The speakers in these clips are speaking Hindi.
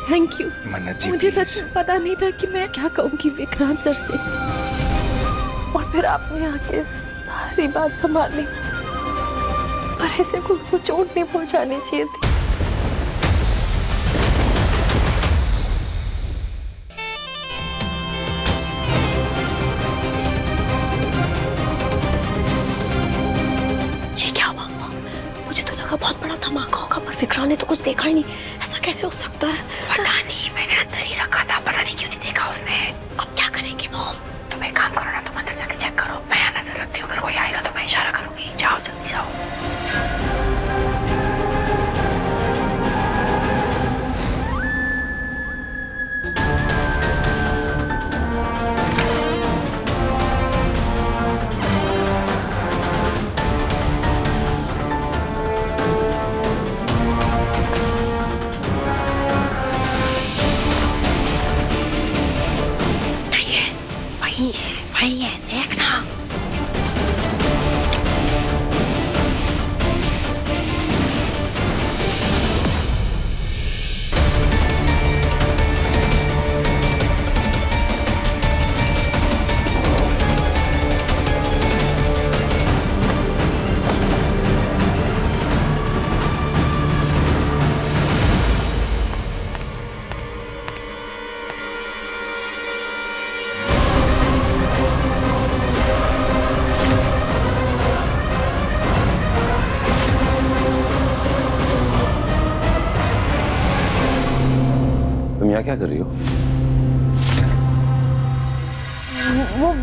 Thank you. मन्नत जी मुझे please। सच में पता नहीं था कि मैं क्या कहूँगी विक्रांत सर से, और फिर आपने आके सारी बात संभाल ली, पर ऐसे खुद को चोट नहीं पहुंचानी चाहिए थी। मुझे तो लगा बहुत बड़ा धमाका होगा, पर विक्रांत ने तो कुछ देखा ही नहीं। ऐसा कैसे हो सकता है? पता नहीं, मैंने अंदर ही रखा था, पता नहीं क्यों नहीं देखा उसने। अब क्या करेंगे मॉम? तुम एक काम करो ना, तुम अंदर जाके चेक करो, मैं यहाँ नजर रखती हूँ, अगर कोई आएगा तो मैं इशारा करूंगी। जाओ जल्दी जाओ। वही है, देखना। तुम यहाँ क्या कर रही हो?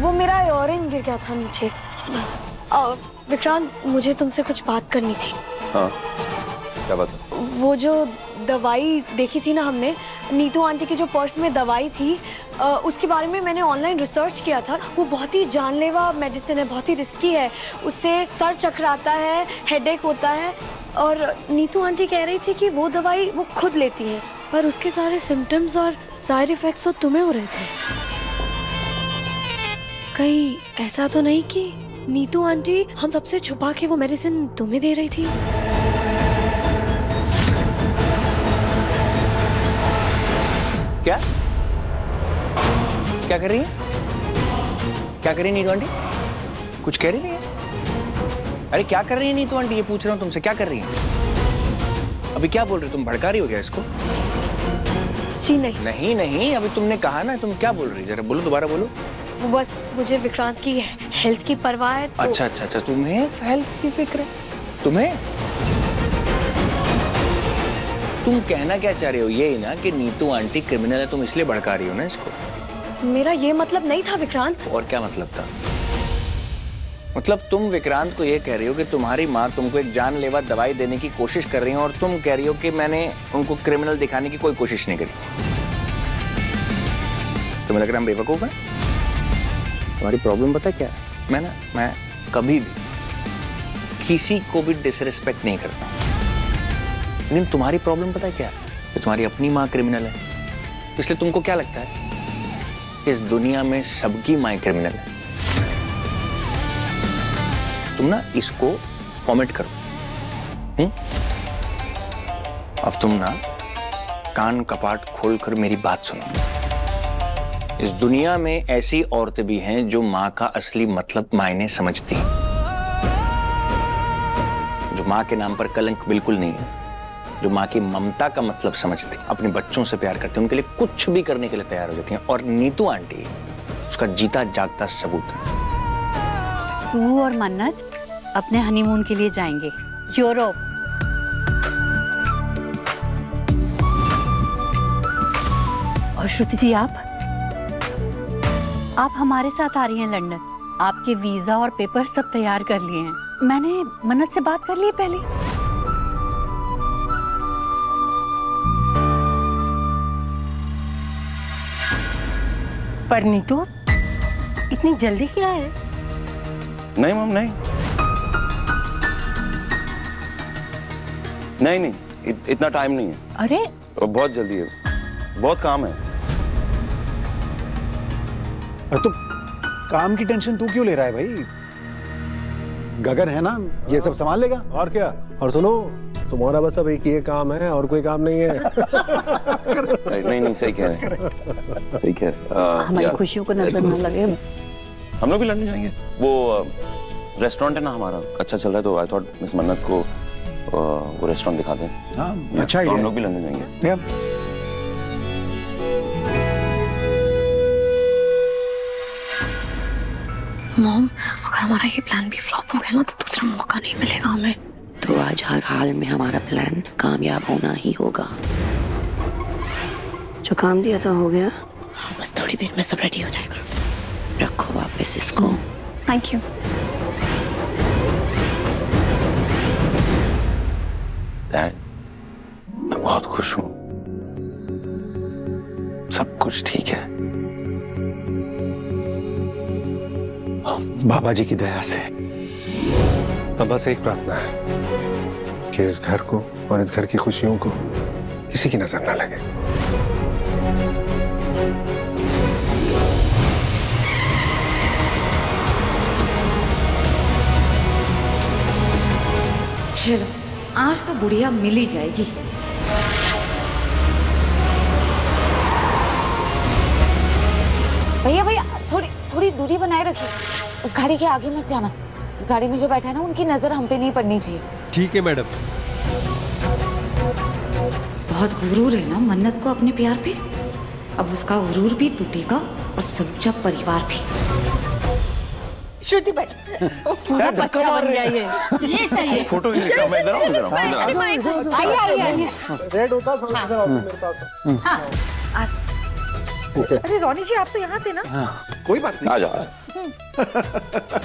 वो मेरा इयररिंग गिर गया था नीचे। बस विक्रांत, मुझे तुमसे कुछ बात करनी थी। हाँ, क्या बात? वो जो दवाई देखी थी ना हमने, नीतू आंटी की जो पर्स में दवाई थी, उसके बारे में मैंने ऑनलाइन रिसर्च किया था। वो बहुत ही जानलेवा मेडिसिन है, बहुत ही रिस्की है। उससे सर चकराता है, हेडेक होता है, और नीतू आंटी कह रही थी कि वो दवाई वो खुद लेती हैं, पर उसके सारे सिम्टम्स और साइड इफेक्ट्स तो तुम्हें हो रहे थे। कहीं ऐसा तो नहीं कि नीतू आंटी हम सबसे छुपा के वो मेडिसिन तुम्हें दे रही थी? क्या क्या कर रही है? क्या कर रही है नीतू आंटी? कुछ कह रही नहीं है? अरे क्या कर रही है नीतू आंटी, ये पूछ रहा हूँ तुमसे, क्या कर रही है? अभी क्या बोल रही हो तुम? भड़का रही हो क्या इसको? जी नहीं। नहीं नहीं, अभी तुमने कहा ना, तुम क्या बोल रही? जरा बोलो, दोबारा बोलो। वो बस मुझे विक्रांत की हेल्थ की परवाह है तो... अच्छा अच्छा अच्छा, तुम्हें हेल्थ की फिक्र है? तुम्हें? तुम कहना क्या चाह रहे हो? ये ना कि नीतू आंटी क्रिमिनल है, तुम इसलिए भड़का रही हो ना इसको? मेरा ये मतलब नहीं था विक्रांत। और क्या मतलब था? मतलब तुम विक्रांत को ये कह रही हो कि तुम्हारी माँ तुमको एक जानलेवा दवाई देने की कोशिश कर रही है, और तुम कह रही हो कि मैंने उनको क्रिमिनल दिखाने की कोई कोशिश नहीं करी। तुम्हें लग रहा है हम बेवकूफ हैं? तुम्हारी प्रॉब्लम पता है क्या है? मैं कभी भी किसी को भी डिसरिस्पेक्ट नहीं करता, लेकिन तुम्हारी प्रॉब्लम पता है क्या है? कि तुम्हारी अपनी माँ क्रिमिनल है, इसलिए तुमको क्या लगता है कि इस दुनिया में सबकी माँ क्रिमिनल है। तुम ना इसको फॉर्मेट करो। अब तुम ना कान कपाट खोलकर मेरी बात सुनो। इस दुनिया में ऐसी औरतें भी हैं जो माँ का असली मतलब मायने समझती हैं, जो माँ के नाम पर कलंक बिल्कुल नहीं है, जो माँ की ममता का मतलब समझती, अपने बच्चों से प्यार करती, उनके लिए कुछ भी करने के लिए तैयार हो जाती हैं। और नीतू आंटी उसका जीता जागता सबूत है। तू और मन्नत अपने हनीमून के लिए जाएंगे यूरोप। और श्रुति जी, आप हमारे साथ आ रही हैं लंदन। आपके वीजा और पेपर सब तैयार कर लिए हैं। मैंने मन्नत से बात कर ली पहले। पर नीतू, इतनी जल्दी क्या है? नहीं मम, नहीं नहीं नहीं, इतना टाइम नहीं है। अरे बहुत जल्दी है, बहुत काम है। तो काम की टेंशन तू क्यों ले रहा है भाई? गगन है ना, ये सब संभाल लेगा। और क्या। और सुनो, तुम्हारा बस अब एक ये काम है और कोई काम नहीं है। नहीं सही कह रहे हैं, सही कह रहे हैं। हमारी खुशियों को नजर न लगे। हम लोग भी लंदन जाएंगे। वो रेस्टोरेंट है ना हमारा, अच्छा चल रहा है, तो आई थॉट मिस मन्नत को वो रेस्टोरेंट दिखा दें। हाँ, या, अच्छा तो हम idea लोग भी लंदन जाएंगे। है। मॉम, अगर हमारा ये प्लान भी फ्लॉप हो गया ना तो दूसरा मौका नहीं मिलेगा हमें। तो आज हर हाल में हमारा प्लान कामयाब होना ही होगा। जो काम दिया था हो गया। हाँ, बस थोड़ी देर में सब रेडी हो जाएगा। रखो वापस इसको। Thank you. डैड, मैं बहुत खुश हूँ, सब कुछ ठीक है। बाबा जी की दया से अब बस एक प्रार्थना है कि इस घर को और इस घर की खुशियों को किसी की नजर ना लगे। चलो, आज तो बुढ़िया मिल ही जाएगी। भैया भैया थोड़ी दूरी बनाए रखिए। उस गाड़ी के आगे मत जाना। उस गाड़ी में जो बैठा है ना, उनकी नजर हम पे नहीं पड़नी चाहिए। ठीक है मैडम। बहुत गुरूर है ना मन्नत को अपने प्यार पे। अब उसका गुरूर भी टूटेगा और समूचा परिवार भी। श्रुति मैडम पूरा बच्चा बन गया ये सही है। फोटो ही निकाल, मैं इधर आऊं, इधर आऊं। आइए रेड होता समझ मेरे पास। हाँ आज अरे रोनी जी आप तो यहाँ थे ना। कोई बात नहीं, आ जाओ।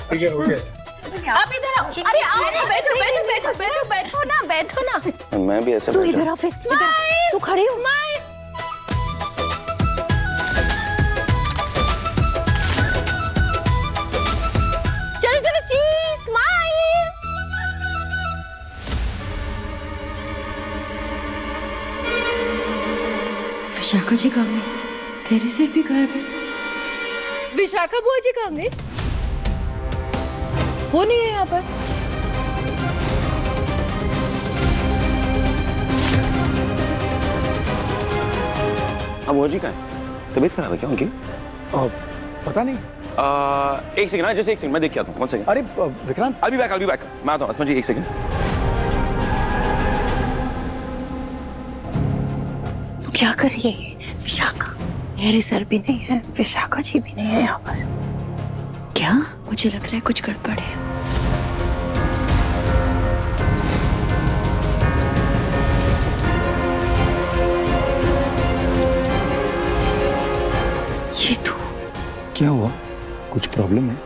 ठीक है, ओके। आप इधर आओ। अरे आओ ना, बैठो बैठो बैठो बैठो बैठो ना, बैठो ना। मैं भी ऐसे तू बैठा इधर आ फिर, तू खड़ी हो। चलो चलो चीज स्माइल। विशाखा जी कहाँ गई? तेरी सिर भी गायब है। विशाखा बुआ जी कहाँ गई? वो नहीं है यहाँ पर। अब वो जी का है, तबीयत खराब है क्या उनकी? पता नहीं। एक सेकंड, जैसे एक सेकंड, मैं देख के आता हूँ। 1 सेकंड। अरे विक्रांत, I'll be back. मैं आता हूँ। असमा जी, एक सेकंड। तू क्या कर रही है? विशाखा, मेरे सर भी नहीं है, विशाखा जी भी नहीं है यहाँ पर। क्या? मुझे लग रहा है कुछ गड़बड़ है। ये तो क्या हुआ? कुछ प्रॉब्लम है?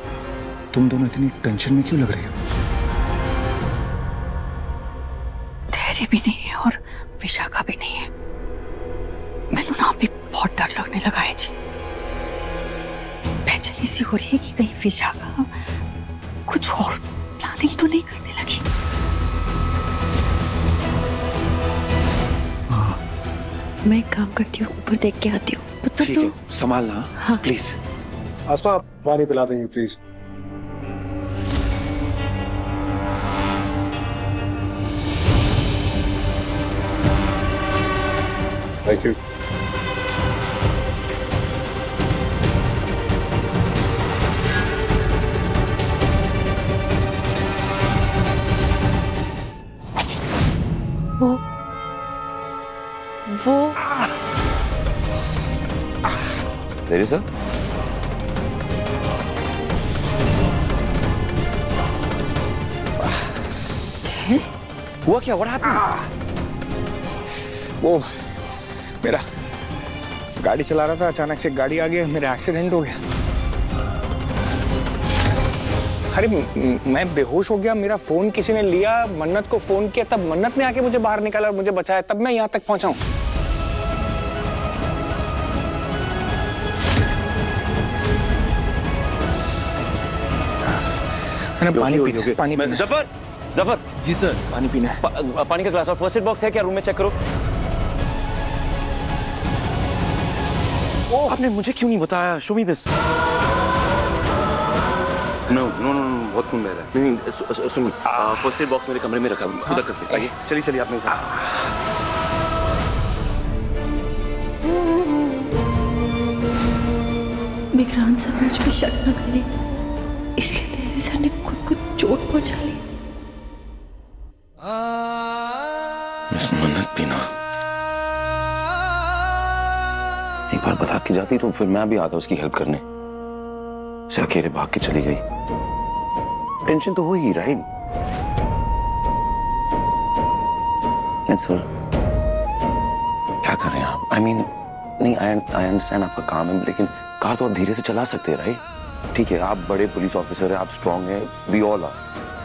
तुम दोनों इतनी टेंशन में क्यों लग रही हो? धैर्य भी नहीं है और विशाखा भी नहीं है। मैंने ना अभी बहुत डर लगने लगा है जी। बेचैनी सी हो रही है कि कहीं विशाखा कुछ और प्लानिंग तो नहीं करने लगी। मैं एक काम करती हूँ, ऊपर देख के आती हूँ। ठीक है, संभालना हाँ। प्लीज। आसमा पानी पिला देंगे प्लीज। Thank you. वो तेरी सर? हुआ क्या? What happened? वो मेरा गाड़ी चला रहा था, अचानक से गाड़ी आ गई, मेरा एक्सीडेंट हो गया। अरे मैं बेहोश हो गया, मेरा फोन किसी ने लिया, मन्नत को फोन किया, तब मन्नत ने आके मुझे बाहर निकाला और मुझे बचाया, तब मैं यहाँ तक पहुंचा हूँ। पानी पीना। जफर जी सर। पानी पीना है। पानी का ग्लास और फर्स्ट एड बॉक्स है क्या रूम में? चेक करो। आपने मुझे क्यों नहीं बताया? Show me this. No no no, बहुत खून बह रहा है। नहीं सुनिए, फर्स्ट एड बॉक्स मेरे कमरे में रखा है, उधर करते हैं। आइए चलिए चलिए आप मेरे साथ। विक्रांत सर मुझ पे शक न करे, इसलिए तेरे सर ने खुद को चोट पहुंचा ली। मिस मन्नत भी ना एक बार बता के जाती तो फिर मैं भी आता उसकी हेल्प करने, से अकेले भाग के चली गई। टेंशन तो हो ही, राइट? सर क्या कर रहे हैं आप? आई मीन नहीं, आई अंडरस्टैंड आपका काम है, लेकिन कार तो आप धीरे से चला सकते हैं, राइट? ठीक है, आप बड़े पुलिस ऑफिसर हैं, आप स्ट्रांग हैं, वी ऑल आर,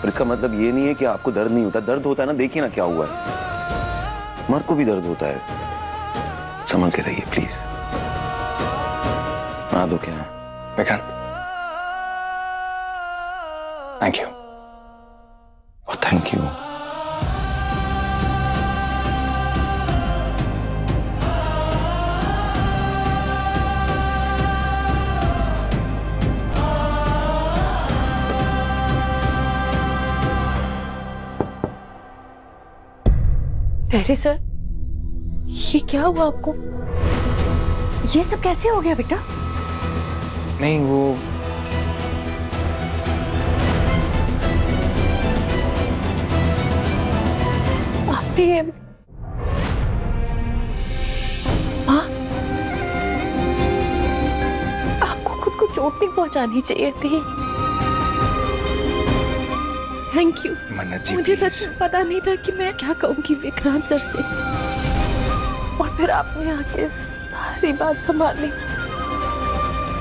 पर इसका मतलब ये नहीं है कि आपको दर्द नहीं होता। दर्द होता है ना, देखिए ना क्या हुआ है, मर्द को भी दर्द होता है। संभल के रहिए प्लीज। हाँ दो क्या है? Vikrant, thank you. Thank you. अरे सर, ये क्या हुआ आपको? ये सब कैसे हो गया बेटा? नहीं वो आपने ये माँ, आपको खुद को चोट नहीं पहुंचानी चाहिए थी। Thank you. मन्नत जी, मुझे please। सच में पता नहीं था कि मैं क्या कहूंगी विक्रांत सर से, और फिर आपने आके सारी बात संभाल ली,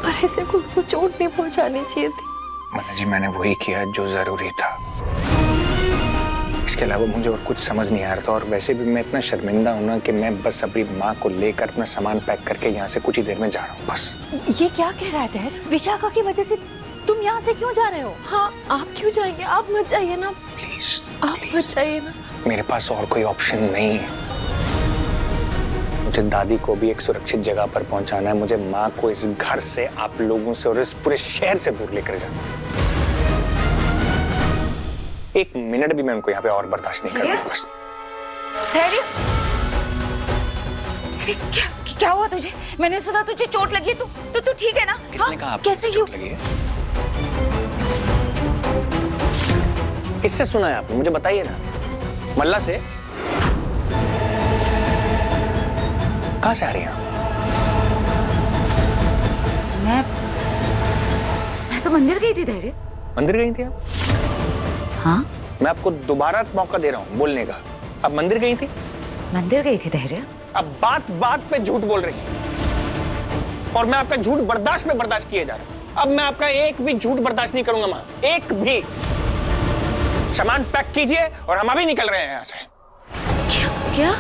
पर ऐसे खुद को चोट नहीं पहुंचानी चाहिए थी। मन्नत जी, मैंने वही किया जो जरूरी था, इसके अलावा मुझे और कुछ समझ नहीं आ रहा था। और वैसे भी मैं इतना शर्मिंदा हूं ना कि मैं बस अपनी माँ को लेकर अपना सामान पैक करके यहाँ से कुछ ही देर में जा रहा हूँ बस। ये क्या कह रहा है तहर? विशाखा की वजह से तुम यहाँ से क्यों जा रहे हो? हाँ, आप क्यों जाएंगे? आप मत जाइए ना प्लीज, आप मत जाइए ना। मेरे पास और कोई ऑप्शन नहीं है। मुझे दादी को भी एक सुरक्षित जगह पर पहुंचाना है, मुझे माँ को इस घर से, आप लोगों से और इस पूरे शहर से दूर लेकर जाना है। एक मिनट भी मैं उनको यहाँ पे और बर्दाश्त नहीं करूंगा बस। धैर्य, क्या हुआ तुझे? मैंने सुना तुझे चोट लगी है, तू ठीक है ना? किसने कहा आपको कैसे चोट लगी है? किससे सुना है आपने? मुझे बताइए ना। मल्ला से? कहां से आ रही हैं आप? मैं तो मंदिर गई थी धैर्य। मंदिर गई थी आप? हाँ, मैं आपको दोबारा मौका दे रहा हूँ बोलने का। आप मंदिर गई थी? मंदिर गई थी धैर्य। अब बात बात पे झूठ बोल रही है, और मैं आपका झूठ बर्दाश्त में बर्दाश्त किए जा रहा हूँ। अब मैं आपका एक भी झूठ बर्दाश्त नहीं करूंगा माँ, एक भी। सामान पैक कीजिए और हम अभी निकल रहे हैं यहाँ से। क्या?